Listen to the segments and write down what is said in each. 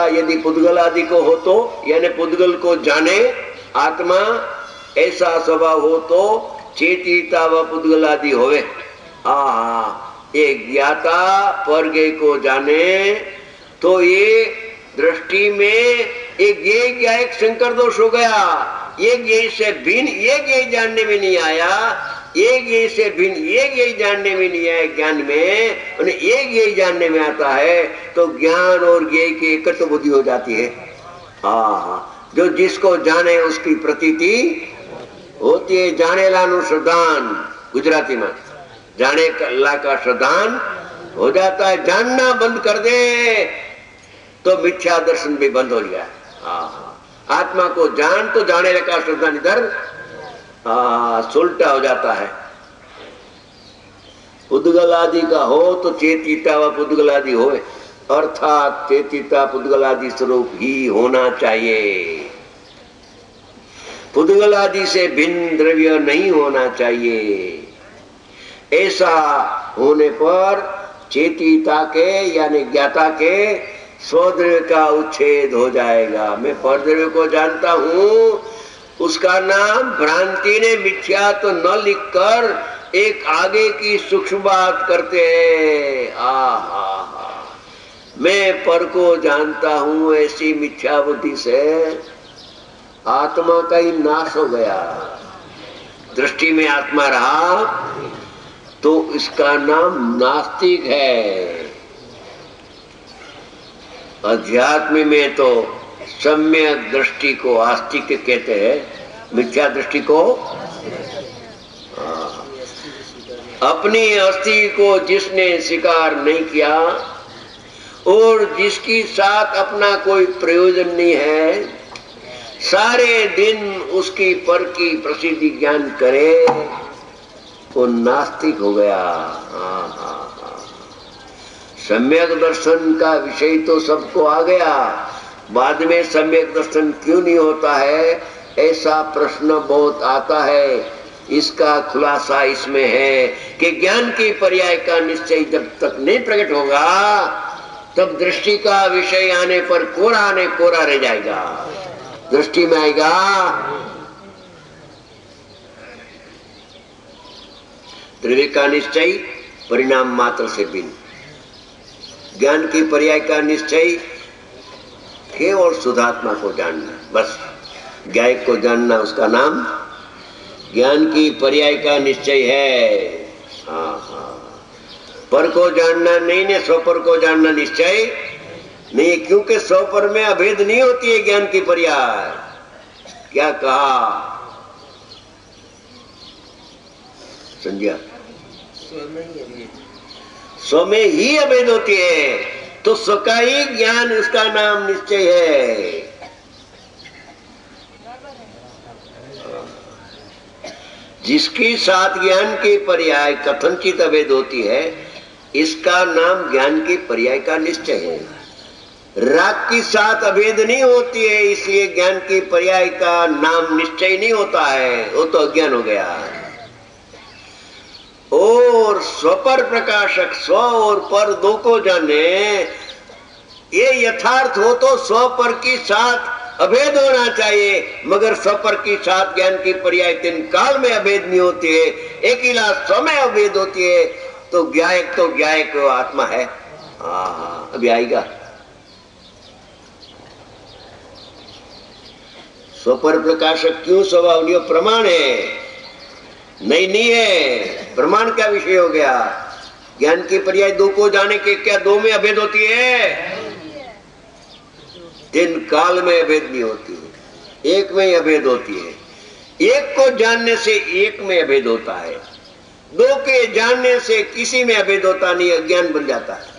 यदि पुद्गल आदि को हो तो, यानी पुद्गल को जाने आत्मा, ऐसा स्वभाव हो तो चेतिता व पुद्गल आदि होवे। ये ज्ञाता परगे को जाने तो ये दृष्टि में एक ज्ञायक संकर दोष हो गया। ये ज्ञ से भिन्न ये ज्ञ जानने में नहीं आया, ये ज्ञ से भिन्न ये ज्ञ जानने में नहीं आया ज्ञान में, और ये ज्ञ जानने में आता है तो ज्ञान और ज्ञ की एकत्र बुद्धि हो जाती है। जो जिसको जाने उसकी प्रतीति होती है। जाने लानु श्रद्धान, गुजराती में जाने ला का श्रद्धान हो जाता है। जानना बंद कर दे तो मिथ्या दर्शन भी बंद हो गया। आत्मा को जान तो जाने का श्रद्धा इधर सुलटा हो जाता है। पुद्गल आदि का हो तो चेतिता व पुद्गल आदि हो, अर्थात चेतिता पुद्गल आदि स्वरूप ही होना चाहिए। पुद्गल आदि से भिन्न द्रव्य नहीं होना चाहिए। ऐसा होने पर चेतिता के यानी ज्ञाता के स्वद्रव्य का उच्छेद हो जाएगा। मैं परद्रव्य को जानता हूँ, उसका नाम भ्रांति ने मिथ्या तो न लिखकर एक आगे की सूक्ष्म बात करते हैं। मैं पर को जानता हूँ, ऐसी मिथ्या बुद्धि से आत्मा का ही नाश हो गया। दृष्टि में आत्मा रहा तो इसका नाम नास्तिक है। अध्यात्म में तो सम्यक दृष्टि को आस्तिक कहते हैं, मिथ्या दृष्टि को। अपनी अस्थि को जिसने स्वीकार नहीं किया और जिसकी साथ अपना कोई प्रयोजन नहीं है, सारे दिन उसकी पर की प्रसिद्धि ज्ञान करे, वो नास्तिक हो गया। सम्यक दर्शन का विषय तो सबको आ गया, बाद में सम्यक दर्शन क्यों नहीं होता है, ऐसा प्रश्न बहुत आता है। इसका खुलासा इसमें है कि ज्ञान की पर्याय का निश्चय जब तक नहीं प्रकट होगा तब दृष्टि का विषय आने पर कोरा ने कोरा रह जाएगा। दृष्टि में आएगा द्रव्य का निश्चय परिणाम मात्र से भिन्न, ज्ञान की पर्याय का निश्चय केवल शुद्धात्मा को जानना, बस ज्ञायक को जानना, उसका नाम ज्ञान की पर्याय का निश्चय है। पर को जानना नहीं ने स्वपर को जानना निश्चय नहीं, क्योंकि स्वपर में अभेद नहीं होती है ज्ञान की पर्याय। क्या कहा संज्ञा? स्व में ही अभेद होती है, तो स्व का ही ज्ञान उसका नाम निश्चय है। जिसकी साथ ज्ञान की पर्याय कथनचित अभेद होती है, इसका नाम ज्ञान की पर्याय का निश्चय है। राग की साथ अभेद नहीं होती है, इसलिए ज्ञान की पर्याय का नाम निश्चय नहीं होता है, वो तो अज्ञान हो गया। और स्वपर प्रकाशक स्व और पर दो को जाने, ये यथार्थ हो तो स्व पर की साथ अभेद होना चाहिए, मगर स्वपर की साथ ज्ञान की पर्याय तीन काल में अभेद नहीं होती है, एक ही स्व में अभेद होती है। तो ज्ञायक आत्मा है। अभी आएगा। स्वपर प्रकाशक क्यों स्वभाव नहीं? प्रमाण है नहीं है, प्रमाण का विषय हो गया। ज्ञान की पर्याय दो को जाने के क्या दो में अभेद होती है? तीन काल में अभेद नहीं होती है, एक में ही अभेद होती है। एक को जानने से एक में अभेद होता है, दो के जानने से किसी में अभेद होता नहीं, अज्ञान बन जाता है।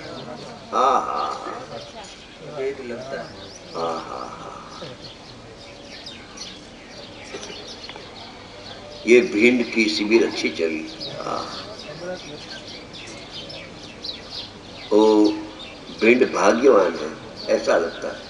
ये भिंड की शिविर अच्छी चली। वो भिंड भाग्यवान है ऐसा लगता है।